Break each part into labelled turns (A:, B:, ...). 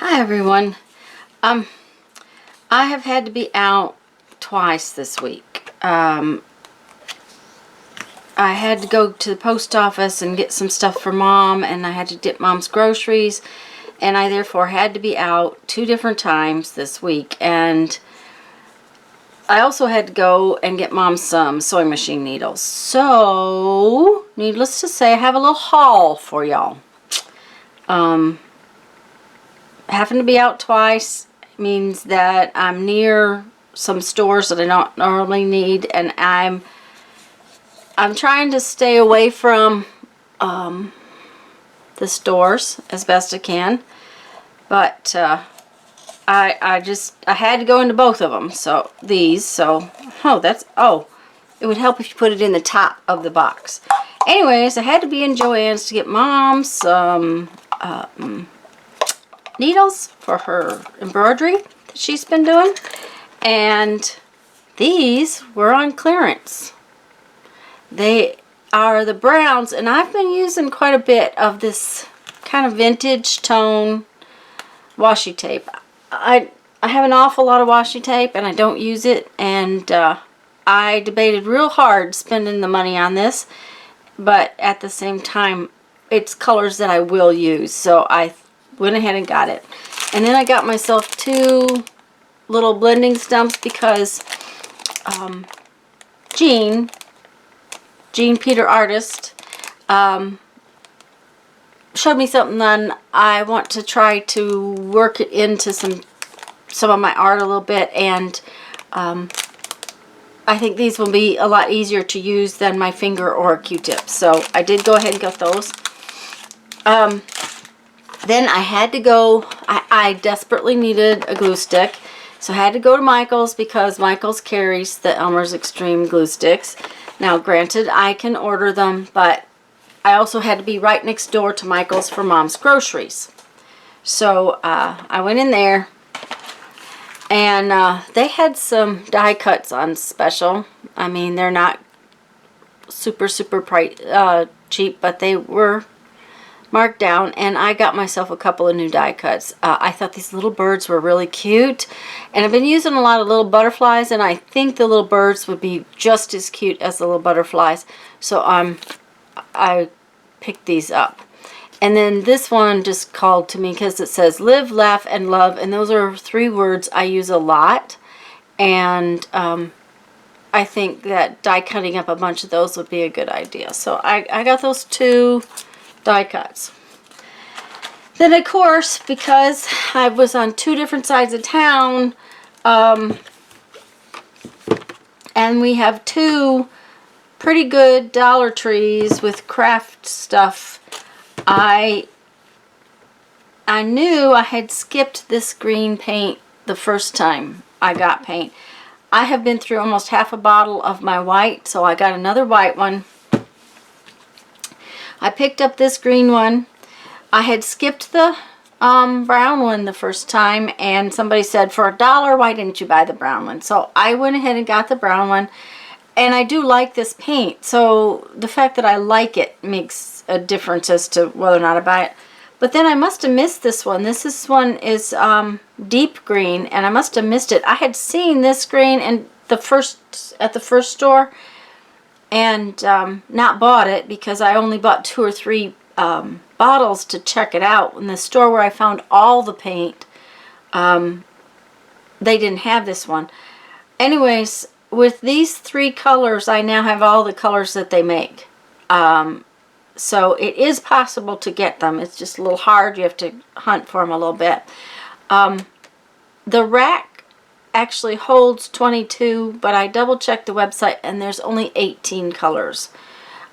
A: Hi everyone. I have had to be out twice this week. I had to go to the post office and get some stuff for Mom, and I had to dip Mom's groceries, and I therefore had to be out 2 different times this week. And I also had to go and get Mom some sewing machine needles. So, needless to say, I have a little haul for y'all. Having to be out twice means that I'm near some stores that I don't normally need, and I'm trying to stay away from the stores as best I can, but I had to go into both of them. So it would help if you put it in the top of the box. Anyways, I had to be in Joann's to get Mom some needles for her embroidery that she's been doing, and these were on clearance. They are the browns, and I've been using quite a bit of this kind of vintage tone washi tape. I have an awful lot of washi tape and I don't use it, and I debated real hard spending the money on this, but at the same time it's colors that I will use, so I went ahead and got it. And then I got myself 2 little blending stumps because Jean Peter Artist showed me something, and I want to try to work it into some of my art a little bit, and I think these will be a lot easier to use than my finger or a Q-tip. So I did go ahead and get those. Then I had to go, I desperately needed a glue stick, so I had to go to Michael's because Michael's carries the Elmer's Extreme glue sticks. Now granted, I can order them, but I also had to be right next door to Michael's for Mom's groceries. So I went in there, and they had some die cuts on special. I mean, they're not super cheap, but they were marked down, and I got myself a couple of new die cuts. I thought these little birds were really cute, and I've been using a lot of little butterflies, and I think the little birds would be just as cute as the little butterflies, so I picked these up. And then this one just called to me because it says live, laugh, and love, and those are 3 words I use a lot, and I think that die cutting up a bunch of those would be a good idea. So I got those 2 die cuts. Then of course, because I was on 2 different sides of town, and we have 2 pretty good Dollar Trees with craft stuff, I knew I had skipped this green paint the first time I got paint. I have been through almost half a bottle of my white, so I got another white one. I picked up this green one. I had skipped the brown one the first time, and somebody said, for $1, why didn't you buy the brown one? So I went ahead and got the brown one, and I do like this paint, so the fact that I like it makes a difference as to whether or not I buy it. But then I must have missed this one. This one is deep green, and I must have missed it. I had seen this green at the first store, and not bought it because I only bought 2 or 3 bottles to check it out. In the store where I found all the paint, they didn't have this one. Anyways, with these 3 colors, I now have all the colors that they make. So it is possible to get them. It's just a little hard. You have to hunt for them a little bit. The rack actually holds 22, but I double checked the website and there's only 18 colors.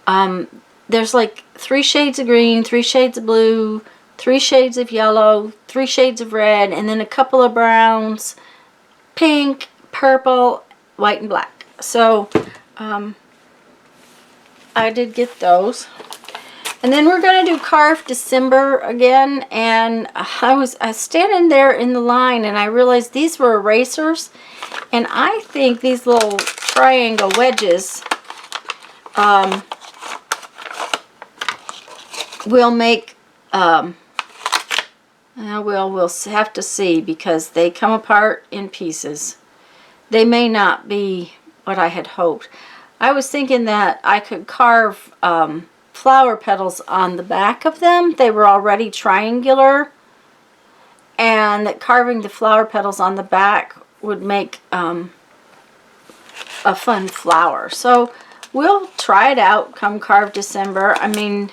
A: There's like 3 shades of green, 3 shades of blue, 3 shades of yellow, 3 shades of red, and then a couple of browns, pink, purple, white, and black. So I did get those. And then we're going to do Carve December again, and I was standing there in the line, and I realized these were erasers, and I think these little triangle wedges will make We'll have to see, because they come apart in pieces. They may not be what I had hoped. I was thinking that I could carve flower petals on the back of them. They were already triangular, and that carving the flower petals on the back would make a fun flower. So we'll try it out come Carve December. I mean,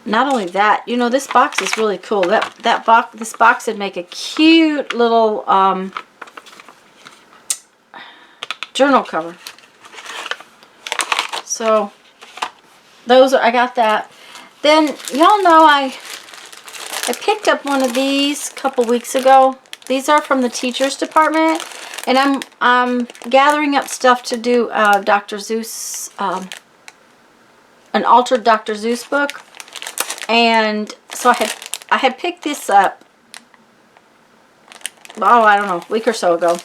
A: not only that, you know, this box is really cool. This box would make a cute little journal cover. So I got that. Then y'all know I picked up one of these a couple weeks ago. These are from the teachers department, and I'm gathering up stuff to do Dr. Seuss, an altered Dr. Seuss book. And so I had picked this up, oh, I don't know, a week or so ago.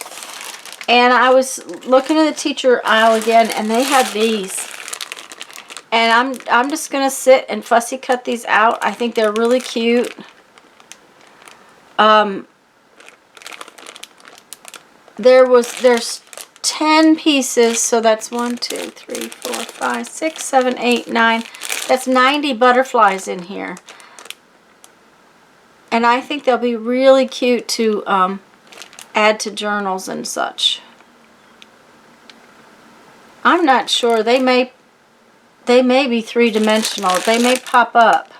A: And I was looking in the teacher aisle again, and they had these. And I'm just gonna sit and fussy cut these out. I think they're really cute. There's 10 pieces, so that's 1, 2, 3, 4, 5, 6, 7, 8, 9. That's 90 butterflies in here. And I think they'll be really cute to add to journals and such. I'm not sure. They may be three-dimensional. They may pop up.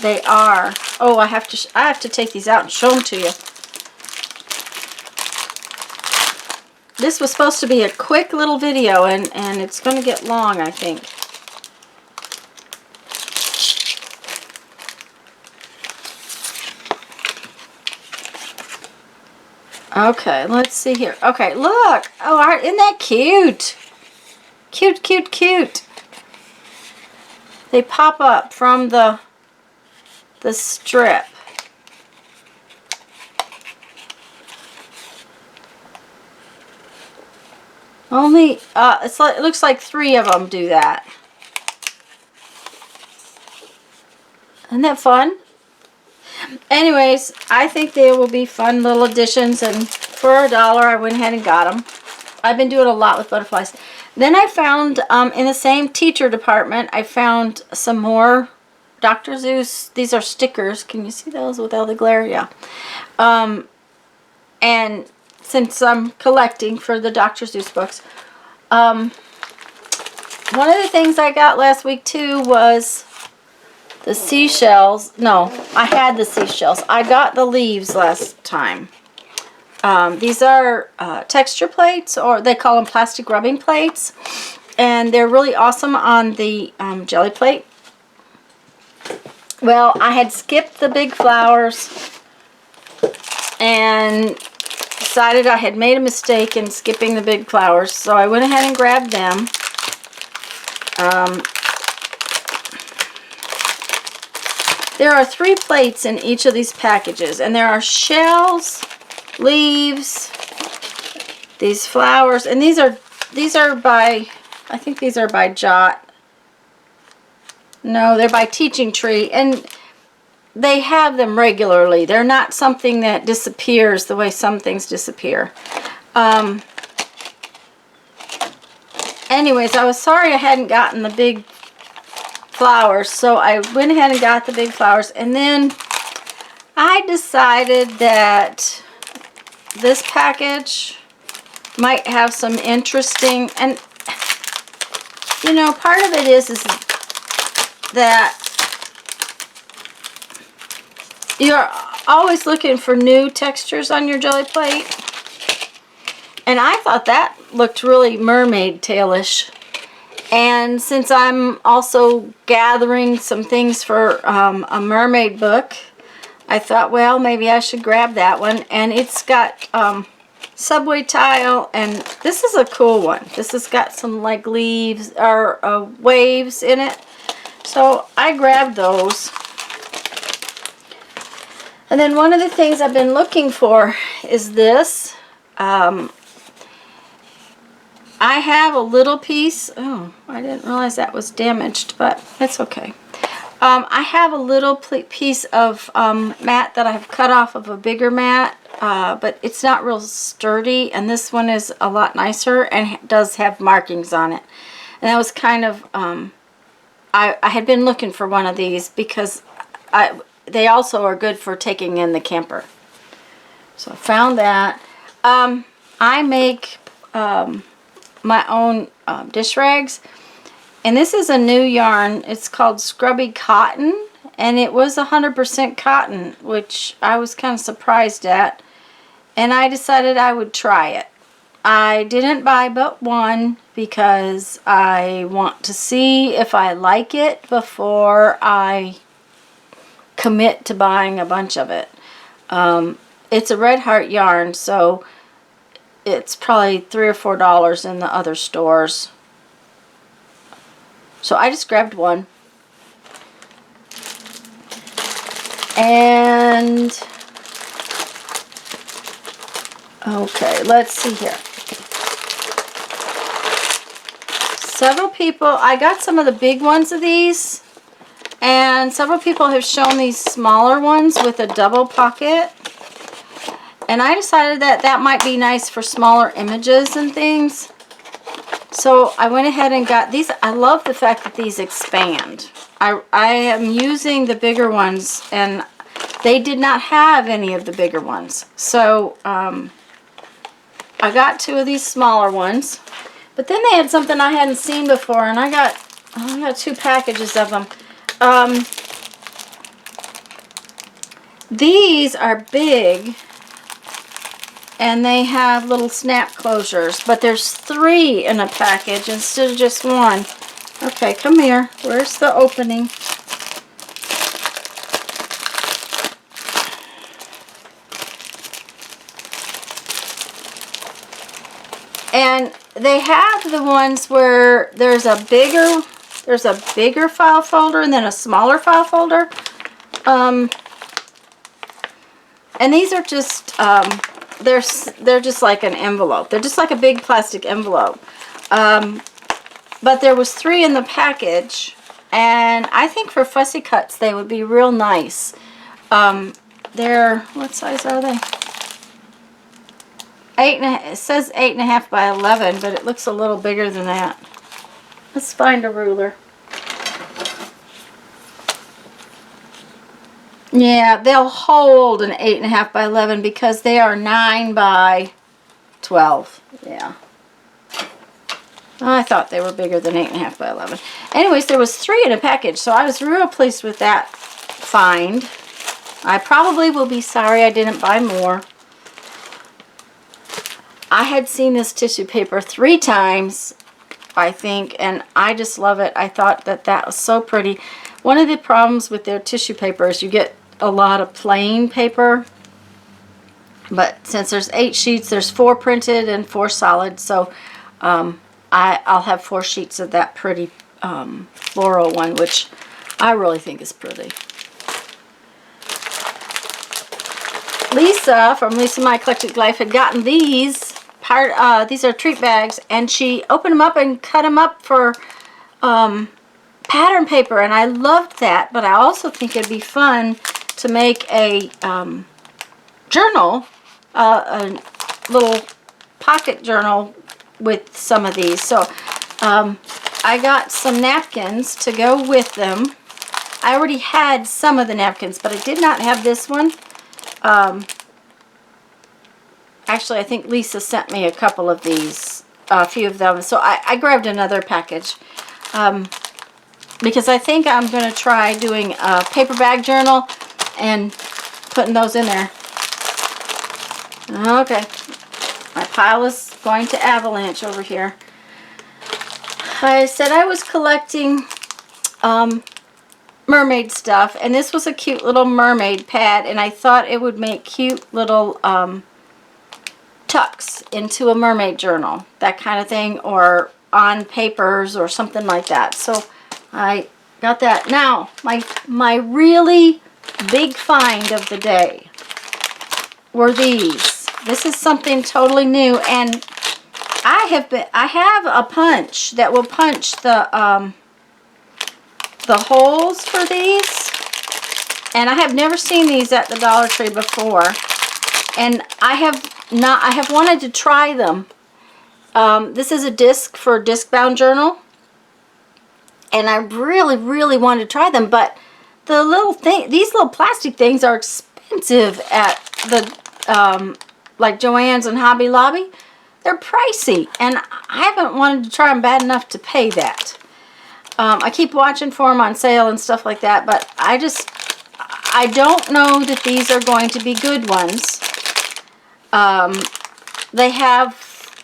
A: They are. Oh, I have to take these out and show them to you. This was supposed to be a quick little video, and it's going to get long, I think. Okay, let's see here. Okay, look. Oh, isn't that cute? Cute, cute, cute. They pop up from the strip. Only, it looks like 3 of them do that. Isn't that fun? Anyways, I think they will be fun little additions, and for $1 I went ahead and got them. I've been doing a lot with butterflies. Then I found, in the same teacher department, I found some more Dr. Seuss. These are stickers. Can you see those without the glare? Yeah. And since I'm collecting for the Dr. Seuss books, one of the things I got last week too was the seashells. No, I had the seashells. I got the leaves last time. These are texture plates, or they call them plastic rubbing plates, and they're really awesome on the jelly plate. Well, I had skipped the big flowers and decided I had made a mistake in skipping the big flowers, so I went ahead and grabbed them. There are 3 plates in each of these packages, and there are shells, leaves, these flowers, and these are by, I think these are by Jot. No, they're by Teaching Tree, and they have them regularly. They're not something that disappears the way some things disappear. Anyways, I was sorry I hadn't gotten the big flowers, so I went ahead and got the big flowers, and then I decided that this package might have some interesting, and you know, part of it is that you're always looking for new textures on your jelly plate, and I thought that looked really mermaid tailish. And since I'm also gathering some things for a mermaid book, I thought, well, maybe I should grab that one. And it's got subway tile, and this is a cool one. This has got some like leaves or waves in it. So I grabbed those. And then one of the things I've been looking for is this. I have a little piece. Oh, I didn't realize that was damaged, but it's okay. I have a little piece of mat that I've cut off of a bigger mat, but it's not real sturdy, and this one is a lot nicer and does have markings on it. And that was kind of, I had been looking for one of these because they also are good for taking in the camper. So I found that. I make my own dish rags. And this is a new yarn. It's called Scrubby Cotton. And it was 100% cotton, which I was kind of surprised at. And I decided I would try it. I didn't buy but one because I want to see if I like it before I commit to buying a bunch of it. It's a Red Heart yarn, so it's probably $3 or $4 in the other stores. So I just grabbed one. And okay, let's see here. Several people, I got some of the big ones of these, and several people have shown these smaller ones with a double pocket. And I decided that that might be nice for smaller images and things. So I went ahead and got these. I love the fact that these expand. I am using the bigger ones, and they did not have any of the bigger ones. So I got two of these smaller ones. But then they had something I hadn't seen before, and I got 2 packages of them. These are big, and they have little snap closures, but there's 3 in a package instead of just 1. Okay, come here. Where's the opening? And they have the ones where there's a bigger file folder and then a smaller file folder. And these are just they're just like an envelope. They're just like a big plastic envelope. But there was 3 in the package, and I think for fussy cuts they would be real nice. They're, what size are they? 8.5. It says 8.5 by 11, but it looks a little bigger than that. Let's find a ruler. Yeah, they'll hold an 8.5 by 11 because they are 9 by 12. Yeah. I thought they were bigger than 8.5 by 11. Anyways, there was 3 in a package, so I was real pleased with that find. I probably will be sorry I didn't buy more. I had seen this tissue paper 3 times, I think, and I just love it. I thought that that was so pretty. One of the problems with their tissue paper is you get a lot of plain paper, but since there's 8 sheets, there's 4 printed and 4 solid, so I'll have 4 sheets of that pretty floral one, which I really think is pretty. Lisa from Lisa My Eclectic Life had gotten these. These are treat bags, and she opened them up and cut them up for pattern paper, and I loved that. But I also think it'd be fun to make a journal, a little pocket journal with some of these. So I got some napkins to go with them. I already had some of the napkins, but I did not have this one. Actually, I think Lisa sent me a couple of these, a few of them. So I grabbed another package because I think I'm going to try doing a paper bag journal and putting those in there. Okay. My pile is going to avalanche over here. I said I was collecting mermaid stuff, and this was a cute little mermaid pad, and I thought it would make cute little tucks into a mermaid journal, that kind of thing, or on papers or something like that. So I got that. Now, my really big find of the day were these. This is something totally new, and I have a punch that will punch the the holes for these, and I have never seen these at the Dollar Tree before, and I have wanted to try them. This is a disc for a disc bound journal, and I really wanted to try them, but the little thing, these little plastic things are expensive at the like Joann's and Hobby Lobby. They're pricey, and I haven't wanted to try them bad enough to pay that. I keep watching for them on sale and stuff like that, but I don't know that these are going to be good ones. They have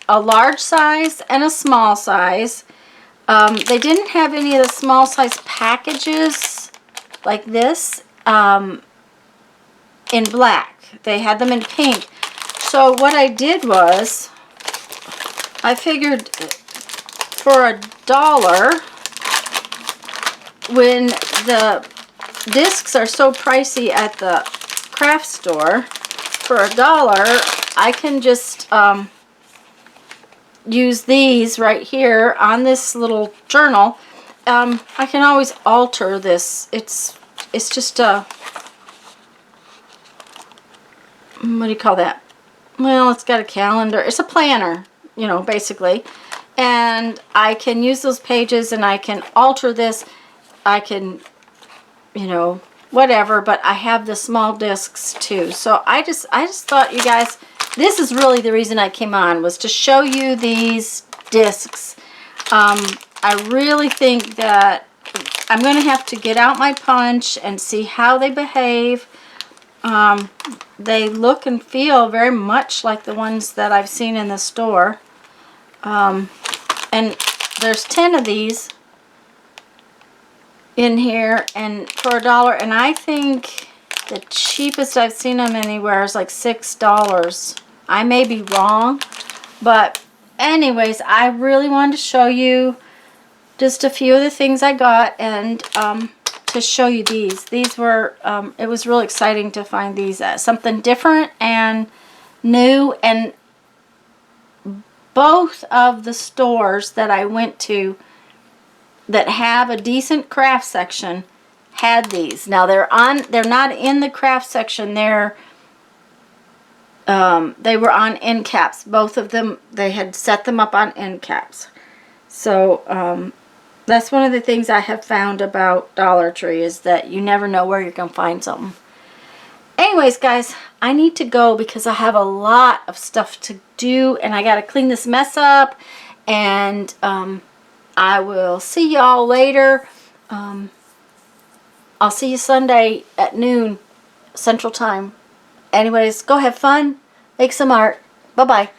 A: a large size and a small size. They didn't have any of the small size packages like this in black. They had them in pink. So what I did was, I figured for $1, when the discs are so pricey at the craft store, for $1, I can just use these right here on this little journal. I can always alter this. It's just a, what do you call that? Well, it's got a calendar. It's a planner, you know, basically. And I can use those pages, and I can alter this. I can, you know, whatever, but I have the small discs too. So I just thought, you guys, this is really the reason I came on, was to show you these discs. I really think that I'm going to have to get out my punch and see how they behave. They look and feel very much like the ones that I've seen in the store. And there's 10 of these in here, and for $1, and I think the cheapest I've seen them anywhere is like $6. I may be wrong, but anyways, I really wanted to show you just a few of the things I got, and to show you these. These were, it was really exciting to find these, something different and new, and both of the stores that I went to that have a decent craft section had these. Now they're not in the craft section. They were on end caps. Both of them, they had set them up on end caps. So that's one of the things I have found about Dollar Tree, is that you never know where you're going to find something. Anyways, guys, I need to go because I have a lot of stuff to do, and I got to clean this mess up, and I will see y'all later. I'll see you Sunday at noon Central Time. Anyways, go have fun. Make some art. Bye-bye.